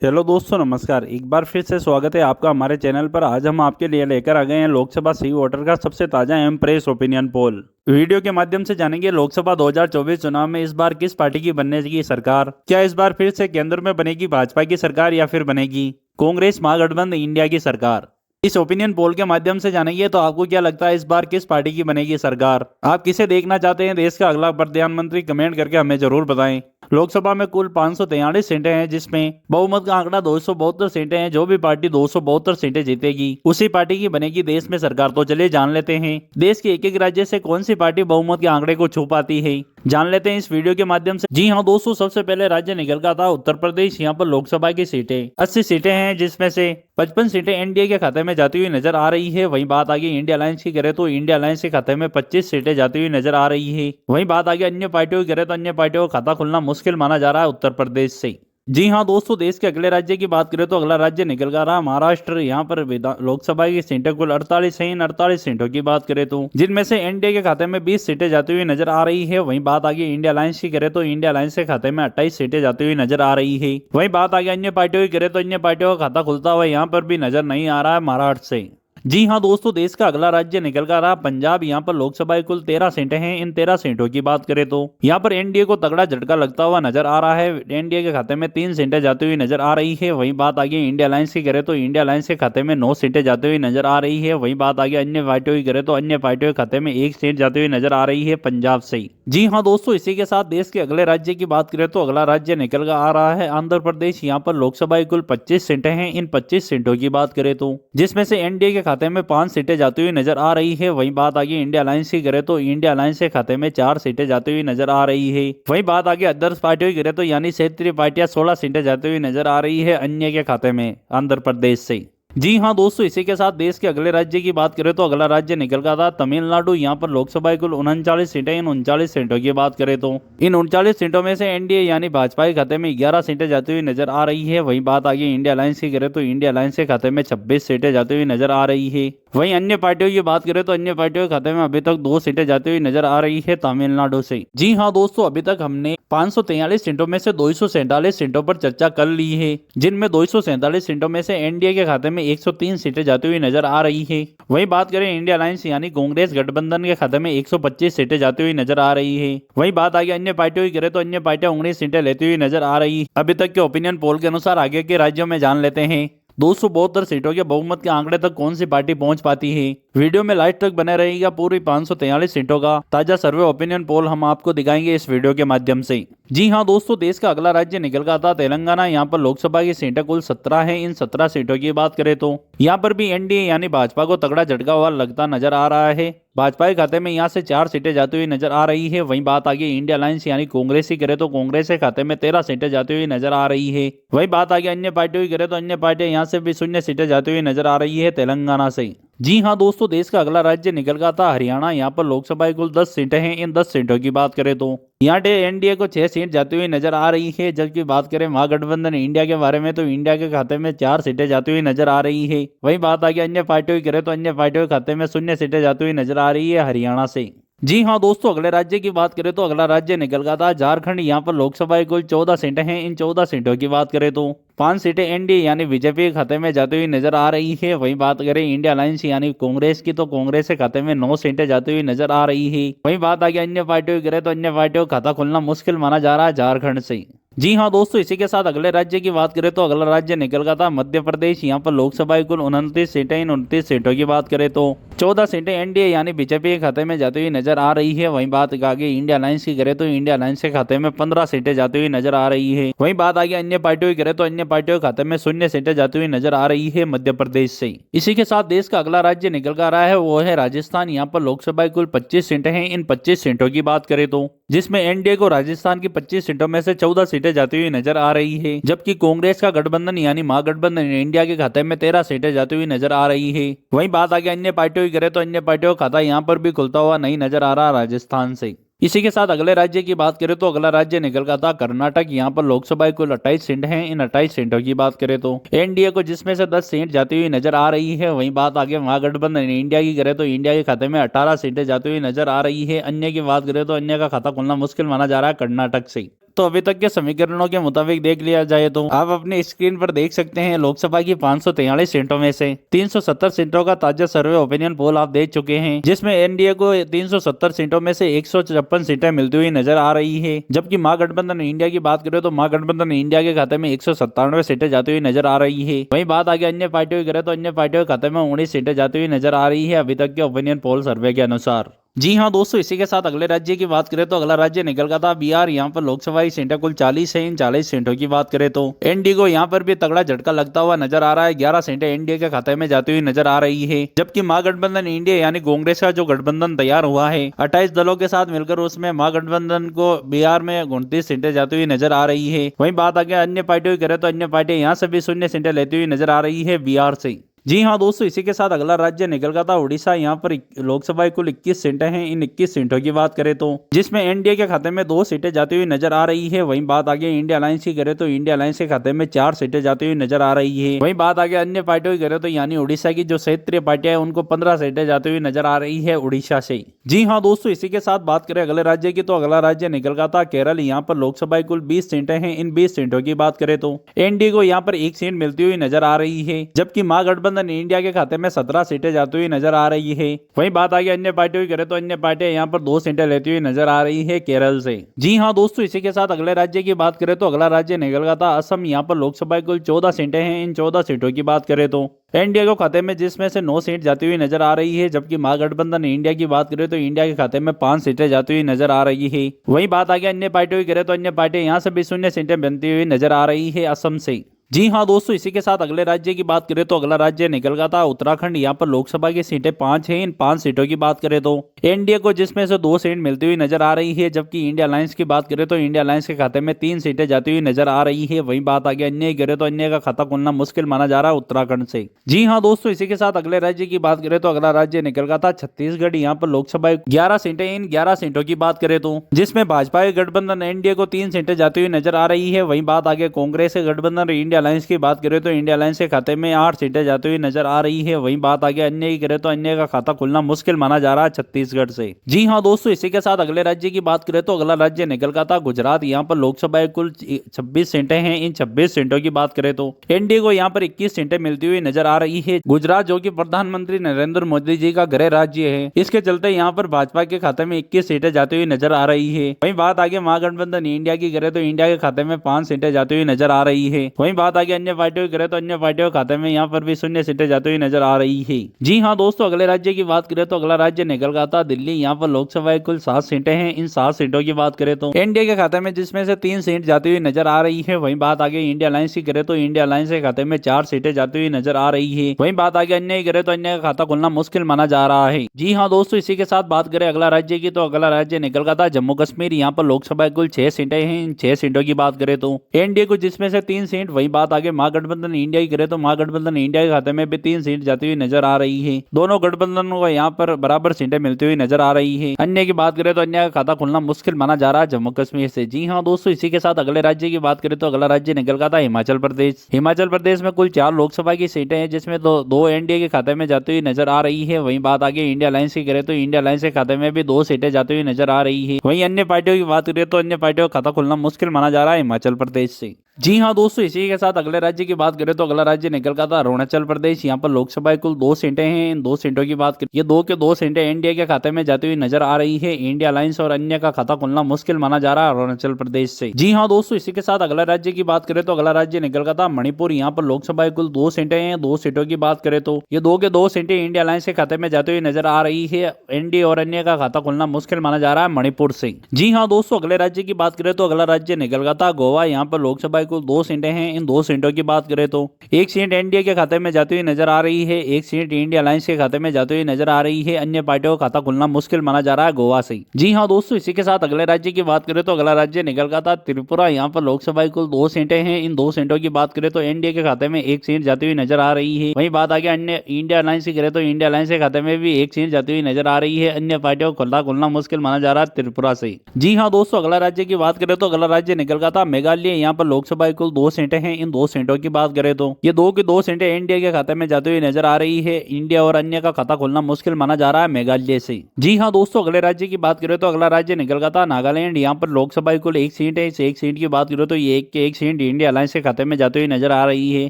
Hello दोस्तों, नमस्कार। एक बार फिर से स्वागत है आपका हमारे चैनल पर। आज हम आपके लिए लेकर आ गए हैं लोकसभा सी वोटर का सबसे ताज़ा एवं प्रेस ओपिनियन पोल। वीडियो के माध्यम से जानेंगे लोकसभा 2024 चुनाव में इस बार किस पार्टी की बनने की सरकार। क्या इस बार फिर से केंद्र में बनेगी भाजपा की सरकार या फिर बनेगी कांग्रेस महागठबंधन इंडिया की सरकार। इस ओपिनियन पोल के माध्यम से जानेंगे तो आपको क्या लगता है इस बार किस पार्टी की बनेगी सरकार। आप किसे देखना चाहते हैं देश का अगला प्रधानमंत्री, कमेंट करके हमें जरूर बताएं। लोकसभा में कुल 543 सीटें हैं, जिसमें बहुमत का आंकड़ा 272 सीटें हैं। जो भी पार्टी 272 सीटें जीतेगी उसी पार्टी की बनेगी देश में सरकार। तो चलिए जान लेते हैं देश के एक एक राज्य से कौन सी पार्टी बहुमत के आंकड़े को छू पाती है। जान लेते हैं इस वीडियो के माध्यम से। जी हाँ दोस्तों, सबसे पहले राज्य निकल का था उत्तर प्रदेश। यहाँ पर लोकसभा की सीटें 80 सीटें हैं, जिसमें से 55 सीटें एनडीए के खाते में जाती हुई नजर आ रही है। वहीं बात आगे इंडिया अलायंस की करे तो इंडिया अलायंस के खाते में 25 सीटें जाती हुई नजर आ रही है। वहीं बात आगे अन्य पार्टियों की करे तो अन्य पार्टियों का खाता खुलना मुश्किल माना जा रहा है उत्तर प्रदेश से। जी हाँ दोस्तों, देश के अगले राज्य की बात करें तो अगला राज्य निकल कर रहा महाराष्ट्र। यहाँ पर लोकसभा की सीटें कुल 48 है। इन 48 सीटों की बात करें तो जिनमें से एनडीए के खाते में 20 सीटें जाती हुई नजर आ रही है। वहीं बात आगे इंडिया अलायंस की करे तो इंडिया अलायंस के खाते में 28 सीटें जाती हुई नजर आ रही है। वहीं बात आगे अन्य पार्टियों की करे तो अन्य पार्टियों का खाता खुलता हुआ यहाँ पर भी नजर नहीं आ रहा है महाराष्ट्र से। जी हाँ दोस्तों, देश का अगला राज्य निकल कर रहा पंजाब। यहाँ पर लोकसभा की कुल 13 सीटें हैं। इन 13 सीटों की बात करें तो यहाँ पर एनडीए को तगड़ा झटका लगता हुआ नजर आ रहा है। एनडीए के खाते में 3 सीटें जाती हुई नजर आ रही है। वहीं बात आगे इंडिया अलायंस की करे तो इंडिया अलायंस के खाते में 9 सीटें जाती हुई नजर आ रही है। वहीं बात आगे अन्य पार्टियों की करे तो अन्य पार्टियों के खाते में 1 सीट जाती हुई नजर आ रही है पंजाब से। जी हाँ दोस्तों, इसी के साथ देश के अगले राज्य की बात करें तो अगला राज्य निकल कर आ रहा है आंध्र प्रदेश। यहाँ पर लोकसभा की कुल 25 सीटें हैं। इन 25 सीटों की बात करें तो जिसमें से एनडीए के खाते में 5 सीटें जाती हुई नजर आ रही है। वहीं बात आगे इंडिया अलायंस की करे तो इंडिया अलायंस के खाते में 4 सीटें जाती हुई नजर आ रही है। वहीं बात आगे अदर्स पार्टियों की करे तो यानी क्षेत्रीय पार्टियां 16 सीटें जाती हुई नजर आ रही है अन्य के खाते में आंध्र प्रदेश से। जी हाँ दोस्तों, इसी के साथ देश के अगले राज्य की बात करें तो अगला राज्य निकल का था तमिलनाडु। यहाँ पर लोकसभा की कुल 39 सीटें। इन 39 सीटों की बात करें तो इन 39 सीटों में से एनडीए यानी भाजपा के खाते में 11 सीटें जाती हुई नजर आ रही है। वहीं बात आगे इंडिया अलायंस की करें तो इंडिया अलायंस के खाते में 26 सीटें जाती हुई नजर आ रही है। वहीं अन्य पार्टियों की बात करें तो अन्य पार्टियों के खाते में अभी तक 2 सीटें जाती हुई नजर आ रही है तमिलनाडु से। जी हाँ दोस्तों, अभी तक हमने 543 सीटों में से 247 सीटों पर चर्चा कर ली है, जिनमें 247 सीटों में से एनडीए के खाते में 103 सीटें जाती हुई नजर आ रही है। वहीं बात करें इंडिया अलायंस यानी कांग्रेस गठबंधन के खाते में 125 सीटें जाती हुई नजर आ रही है। वहीं बात आगे अन्य पार्टियों की करें तो अन्य पार्टियां 19 सीटें लेती हुई नजर आ रही है। अभी तक के ओपिनियन पोल के अनुसार आगे के राज्यों में जान लेते हैं 272 सीटों के बहुमत के आंकड़े तक कौन सी पार्टी पहुंच पाती है। वीडियो में लास्ट तक बने रहेगा। पूरी 543 सीटों का ताजा सर्वे ओपिनियन पोल हम आपको दिखाएंगे इस वीडियो के माध्यम से। जी हाँ दोस्तों, देश का अगला राज्य निकल का था तेलंगाना। यहाँ पर लोकसभा की सीटें कुल 17 है। इन 17 सीटों की बात करें तो यहाँ पर भी एनडीए यानी भाजपा को तगड़ा झटका हुआ लगता नजर आ रहा है। भाजपा के खाते में यहाँ से 4 सीटें जाती हुई नजर आ रही है। वहीं बात आगे इंडिया अलायंस यानी कांग्रेस की करे तो कांग्रेस के खाते में 13 सीटें जाती हुई नजर आ रही है। वहीं बात आगे अन्य पार्टियों की करे तो अन्य पार्टियां यहाँ से भी 0 सीटें जाती हुई नजर आ रही है तेलंगाना से। जी हाँ दोस्तों, देश का अगला राज्य निकल का था हरियाणा। यहाँ पर लोकसभा की कुल 10 सीटें हैं। इन 10 सीटों की बात करें तो यहाँ एनडीए को 6 सीट जाती हुई नजर आ रही है। जबकि बात करें महागठबंधन इंडिया के बारे में तो इंडिया के खाते में 4 सीटें जाती हुई नजर आ रही है। वहीं बात आगे अन्य पार्टियों की करें तो अन्य पार्टियों के खाते में 0 सीटें जाती हुई नजर आ रही है हरियाणा से। जी हाँ दोस्तों, अगले राज्य की बात करें तो अगला राज्य निकल का था झारखंड। यहाँ पर लोकसभा की कुल 14 सीटें हैं। इन 14 सीटों की बात करें तो 5 सीटें एनडीए यानी बीजेपी के खाते में जाती हुई नजर आ रही है। वहीं बात करें इंडिया अलायंस यानी कांग्रेस की तो कांग्रेस के खाते में 9 सीटें जाती हुई नजर आ रही है। वहीं बात आगे अन्य पार्टियों की करें तो अन्य पार्टियों का खाता खुलना मुश्किल माना जा रहा है झारखंड से। जी हाँ दोस्तों, इसी के साथ अगले राज्य की बात करें तो अगला राज्य निकल का था मध्य प्रदेश। यहाँ पर लोकसभा की कुल 29 सीटें। इन 29 सीटों की बात करें तो 14 सीटें एनडीए यानी बीजेपी के खाते में जाती हुई नजर आ रही है। वहीं बात आगे इंडिया अलायंस की करें तो इंडिया अलायंस के खाते में 15 सीटें जाती हुई नजर आ रही है। वहीं बात आगे अन्य पार्टियों की करें तो अन्य पार्टियों के खाते में 0 सीटें जाती हुई नजर आ रही है मध्य प्रदेश से। इसी के साथ देश का अगला राज्य निकल कर रहा है वो है राजस्थान। यहाँ पर लोकसभा की कुल 25 सीटें हैं। इन 25 सीटों की बात करें तो जिसमें एनडीए को राजस्थान की 25 सीटों में से 14 सीटें जाती हुई नजर आ रही है। जबकि कांग्रेस का गठबंधन यानी महागठबंधन इंडिया के खाते में 13 सीटें जाती हुई नजर आ रही है। वहीं बात आगे अन्य पार्टियों की करें तो अन्य पार्टियों का खाता यहाँ पर भी खुलता हुआ नहीं नजर आ रहा राजस्थान से। इसी के साथ अगले राज्य की बात करें तो अगला राज्य निकल का था कर्नाटक। यहाँ पर लोकसभा की कुल 28 सीटें हैं। इन 28 सीटों की बात करें तो एनडीए को जिसमें से 10 सीट जाती हुई नजर आ रही है। वहीं बात आगे महागठबंधन इंडिया की करें तो इंडिया के खाते में 18 सीटें जाती हुई नजर आ रही है। अन्य की बात करें तो अन्य का खाता खुलना मुश्किल माना जा रहा है कर्नाटक से। तो अभी तक के समीकरणों के मुताबिक देख लिया जाए तो आप अपनी स्क्रीन पर देख सकते हैं लोकसभा की 543 सीटों में से 370 सीटों का ताजा सर्वे ओपिनियन पोल आप देख चुके हैं, जिसमें एनडीए को 370 सीटों में से 156 सीटें मिलती हुई नजर आ रही है। जबकि महागठबंधन इंडिया की बात करें तो महागठबंधन इंडिया के खाते में 197 सीटें जाती हुई नजर आ रही है। वहीं बात आगे अन्य पार्टियों की करें तो अन्य पार्टियों के खाते में 19 सीटें जाती हुई नजर आ रही है अभी तक के ओपिनियन पोल सर्वे के अनुसार। जी हाँ दोस्तों, इसी के साथ अगले राज्य की बात करें तो अगला राज्य निकल का था बिहार। यहाँ पर लोकसभा की सीटें कुल 40 है। इन 40 सीटों की बात करें तो एनडीए को यहाँ पर भी तगड़ा झटका लगता हुआ नजर आ रहा है। 11 सीटें एनडीए के खाते में जाती हुई नजर आ रही है। जबकि महागठबंधन इंडिया यानी कांग्रेस का जो गठबंधन तैयार हुआ है 28 दलों के साथ मिलकर, उसमें महागठबंधन को बिहार में 29 सीटें जाती हुई नजर आ रही है। वहीं बात आगे अन्य पार्टियों की करें तो अन्य पार्टियां यहाँ से भी 0 सीटें लेती हुई नजर आ रही है बिहार से। जी हाँ दोस्तों, इसी के साथ अगला राज्य निकल का था उड़ीसा। यहाँ पर लोकसभा कुल 21 सीटें हैं। इन 21 सीटों की बात करें तो जिसमें एनडीए के खाते में 2 सीटें जाती हुई नजर आ रही है। वहीं बात आगे इंडिया अलायंस की करें तो इंडिया अलायंस के खाते में 4 सीटें जाती हुई नजर आ रही है। वहीं बात आगे अन्य पार्टियों की करें तो यानी उड़ीसा की जो क्षेत्रीय पार्टियां है उनको 15 सीटें जाती हुई नजर आ रही है उड़ीसा से। जी हाँ दोस्तों, इसी के साथ बात करें अगले राज्य की तो अगला राज्य निकल का था केरल। यहाँ पर लोकसभा कुल 20 सीटें हैं। इन 20 सीटों की बात करें तो एनडीए को यहाँ पर 1 सीट मिलती हुई नजर आ रही है। जबकि महागठबंधन इंडिया के खाते में 17 सीटें जाती हुई नजर आ रही है। वहीं बात आगे अन्य पार्टियों की करें तो अन्य पार्टियां यहाँ पर 2 सीटें लेती हुई नजर आ रही है केरल से। जी हाँ दोस्तों, इसी के साथ अगले राज्य की बात करें तो अगला राज्य निकल का था असम। यहाँ पर लोकसभा कुल 14 सीटें हैं। इन 14 सीटों की बात करें तो एनडीए को खाते में जिसमें से 9 सीट जाती हुई नजर आ रही है। जबकि महागठबंधन इंडिया की बात करें तो इंडिया के खाते में 5 सीटें जाती हुई नजर आ रही है। वहीं बात आगे अन्य पार्टियों की करें तो अन्य पार्टियां यहाँ से भी 0 सीटें बनती हुई नजर आ रही है असम से। जी हाँ दोस्तों, इसी के साथ अगले राज्य की बात करें तो अगला राज्य निकल का था उत्तराखंड। यहाँ पर लोकसभा की सीटें 5 हैं। इन 5 सीटों की बात करें तो एनडीए को जिसमें से 2 सीट मिलती हुई नजर आ रही है। जबकि इंडिया अलायंस की बात करें तो इंडिया अलायंस के खाते में 3 सीटें जाती हुई नजर आ रही है। वहीं बात आगे अन्य की करें तो अन्य का खाता खुलना मुश्किल माना जा रहा है उत्तराखंड से। जी हाँ दोस्तों, इसी के साथ अगले राज्य की बात करें तो अगला राज्य निकल का था छत्तीसगढ़। यहाँ पर लोकसभा 11 सीटें। इन 11 सीटों की बात करें तो जिसमें भाजपा के गठबंधन एनडीए को 3 सीटें जाती हुई नजर आ रही है। वहीं बात आगे कांग्रेस के गठबंधन इंडिया अलायंस की बात करें तो इंडिया अलायंस के खाते में 8 सीटें जाती हुई नजर आ रही है। वहीं बात आगे अन्य की करें तो अन्य का खाता खुलना मुश्किल माना जा रहा है छत्तीसगढ़ से। जी हाँ दोस्तों, इसी के साथ अगले राज्य की बात करें तो अगला राज्य निकल का था गुजरात। यहाँ पर लोकसभा कुल 26 सीटें हैं। इन 26 सीटों की बात करें तो एनडीए को यहाँ पर 21 सीटें मिलती हुई नजर आ रही है। गुजरात जो कि प्रधानमंत्री नरेंद्र मोदी जी का गृह राज्य है, इसके चलते यहाँ पर भाजपा के खाते में 21 सीटें जाती हुई नजर आ रही है। वहीं बात आगे महागठबंधन इंडिया की करें तो इंडिया के खाते में 5 सीटें जाती हुई नजर आ रही है। वहीं बात आगे अन्य पार्टियों की करें तो अन्य पार्टियों के खाते में यहाँ पर भी 0 सीटें जाती हुई नजर आ रही है। जी हाँ दोस्तों, अगले राज्य की बात करें तो अगला राज्य निकल का था दिल्ली। यहाँ पर लोकसभा कुल 7 सीटें हैं। इन 7 सीटों की बात करें तो एनडीए के खाते में जिसमें से 3 सीट जाती हुई नजर आ रही है। वहीं बात आगे इंडिया अलायंस की करें तो इंडिया अलायंस के खाते में 4 सीटें जाती हुई नजर आ रही है। वहीं बात आगे अन्य की करें तो अन्य का खाता खुलना मुश्किल माना जा रहा है। जी हाँ दोस्तों, इसी के साथ बात करें अगला राज्य की तो अगला राज्य निकल का था जम्मू कश्मीर। यहाँ पर लोकसभा कुल 6 सीटें हैं। इन 6 सीटों की बात करें तो एनडीए को जिसमें से 3 सीट, वहीं बात आगे महागठबंधन इंडिया की करें तो महागठबंधन इंडिया के खाते में भी 3 सीट जाती हुई नजर आ रही है। दोनों गठबंधनों को यहाँ पर बराबर सीटें मिलती हुई नजर आ रही है। अन्य की बात करें तो अन्य का खाता खुलना मुश्किल माना जा रहा है जम्मू कश्मीर से। जी हाँ दोस्तों, इसी के साथ अगले राज्य की बात करें तो अगला राज्य निकल का था हिमाचल प्रदेश। हिमाचल प्रदेश में कुल 4 लोकसभा की सीटें हैं, जिसमें 2 एनडीए के खाते में जाती हुई नजर आ रही है। वहीं बात आगे इंडिया अलायंस की करें तो इंडिया अलायंस के खाते में भी 2 सीटें जाती हुई नजर आ रही है। वहीं अन्य पार्टियों की बात करें तो अन्य पार्टियों का खाता खुलना मुश्किल माना जा रहा है हिमाचल प्रदेश से। जी हाँ दोस्तों, इसी के साथ अगले राज्य की बात करें तो अगला राज्य निकल का था अरुणाचल प्रदेश। यहाँ पर लोकसभा कुल 2 सीटें हैं। इन 2 सीटों की बात करें, ये 2 के 2 सीटें एनडीए के खाते में जाती हुई नजर आ रही है। इंडिया अलायंस और अन्य का खाता खुलना मुश्किल माना जा रहा है अरुणाचल प्रदेश से। जी हाँ दोस्तों, इसी के साथ अगला राज्य की बात करें तो अगला राज्य निकल का था मणिपुर। यहाँ पर लोकसभा कुल 2 सीटें हैं। 2 सीटों की बात करें तो ये 2 के 2 सीटें इंडिया अलायंस के खाते में जाती हुई नजर आ रही है। एनडीए और अन्य का खाता खुलना मुश्किल माना जा रहा है मणिपुर से। जी हाँ दोस्तों, अगले राज्य की बात करें तो अगला राज्य निकल का था गोवा। यहाँ पर लोकसभा कुल 2 सीटें हैं। इन 2 सीटों की बात करें तो 1 सीट एनडीए के खाते में जाती हुई नजर आ रही है। 1 सीट इंडिया अलायंस के खाते में जाती हुई नजर आ रही है। अन्य पार्टियों का खाता खुलना मुश्किल माना जा रहा है गोवा से। जी हाँ दोस्तों, इसी के साथ अगले राज्य की बात करें तो अगला राज्य निकल का था त्रिपुरा। यहाँ पर लोकसभा कुल 2 सीटें हैं। इन 2 सीटों की बात करें तो एनडीए के खाते में 1 सीट जाती हुई नजर आ रही है। वहीं बात आगे अन्य इंडिया अलायंस की करें तो इंडिया अलायंस के खाते में भी 1 सीट जाती हुई नजर आ रही है। अन्य पार्टियों का खाता खुलना मुश्किल माना जा रहा है त्रिपुरा से। जी हाँ दोस्तों, अगला राज्य की बात करें तो अगला राज्य निकल का था मेघालय। यहाँ पर लोकसभा लोकसभा कुल 2 सीटें हैं। इन 2 सीटों की बात करें तो ये 2 की 2 सीटें इंडिया के खाते में जाती हुई नजर आ रही है। इंडिया और अन्य का खाता खोलना मुश्किल माना जा रहा है मेघालय से। जी हाँ दोस्तों, अगले राज्य की बात करें तो अगला राज्य निकल गया था नागालैंड। यहाँ पर लोकसभा कुल 1 सीट है। इस 1 सीट की बात करें तो ये एक सीट इंडिया अलायंस के खाते में जाती हुई नजर आ रही है।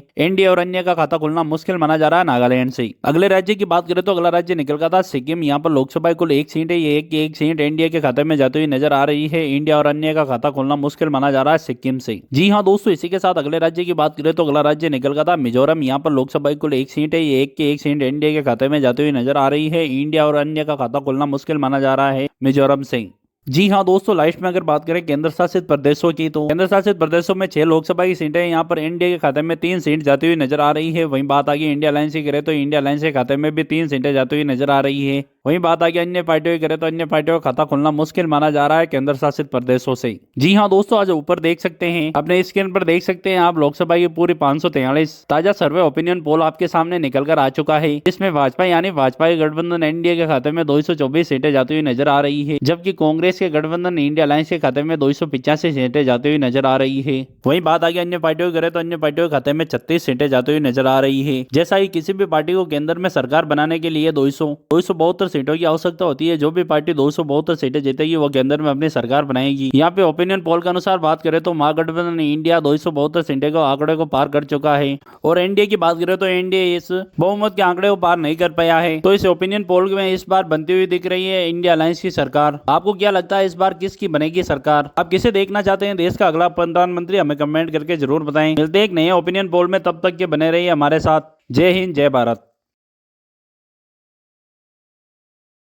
इंडिया और अन्य का खाता खोलना मुश्किल माना जा रहा है नागालैंड से। अगले राज्य की बात करें तो अगला राज्य निकल गया था सिक्किम। यहाँ पर लोकसभा कुल 1 सीट है। ये एक सीट इंडिया के खाते में जाती हुई नजर आ रही है। इंडिया और अन्य का खाता खोलना मुश्किल माना जा रहा है सिक्किम से। जी हाँ दोस्तों, इसी के साथ अगले राज्य की बात करें तो अगला राज्य निकल गया था मिजोरम। यहाँ पर लोकसभा कुल 1 सीट है। ये एक सीट इंडिया के खाते में जाती हुई नजर आ रही है। इंडिया और अन्य का खाता खोलना मुश्किल माना जा रहा है मिजोरम से। जी हाँ दोस्तों, लास्ट में अगर बात करें केंद्र शासित प्रदेशों की तो केंद्र शासित प्रदेशों में 6 लोकसभा की सीटें हैं। यहाँ पर इंडिया के खाते में 3 सीट जाती हुई नजर आ रही है। वहीं बात आगे इंडिया अलायंस की करें तो इंडिया अलायंस के खाते में भी 3 सीटें जाती हुई नजर आ रही है। वहीं बात आगे अन्य पार्टियों की करें तो अन्य पार्टियों का खाता खोलना मुश्किल माना जा रहा है केंद्र शासित प्रदेशों से। जी हाँ दोस्तों, आज ऊपर देख सकते हैं, अपने स्क्रीन पर देख सकते हैं आप, लोकसभा की पूरी 543 ताजा सर्वे ओपिनियन पोल आपके सामने निकल कर आ चुका है। जिसमें भाजपा यानी भाजपा के गठबंधन एनडीए के खाते में 224 सीटें जाती हुई नजर आ रही है, जबकि कांग्रेस के गठबंधन इंडिया अलायंस के खाते में 285 सीटें जाती हुई नजर आ रही है। वहीं बात आगे अन्य पार्टियों की करें तो अन्य पार्टियों के खाते में 36 सीटें जाती हुई नजर आ रही है। जैसा कि किसी भी पार्टी को केंद्र में सरकार बनाने के लिए 272 सीटों की आवश्यकता होती है। जो भी पार्टी 272 सीटें जीतेगी वो केंद्र में अपनी सरकार बनाएगी। यहाँ पे ओपिनियन पोल के अनुसार बात करें तो महागठबंधन इंडिया 272 सीटें को आंकड़े को पार कर चुका है। और एनडीए की बात करें तो एनडीए इस बहुमत के आंकड़े को पार नहीं कर पाया है। तो इस ओपिनियन पोल में इस बार बनती हुई दिख रही है इंडिया अलायंस की सरकार। आपको क्या लगता है इस बार किसकी बनेगी सरकार? आप किसे देखना चाहते हैं देश का अगला प्रधानमंत्री? हमें कमेंट करके जरूर बताएं। मिलते हैं एक नए ओपिनियन पोल में, तब तक के बने रहिए हमारे साथ। जय हिंद, जय भारत।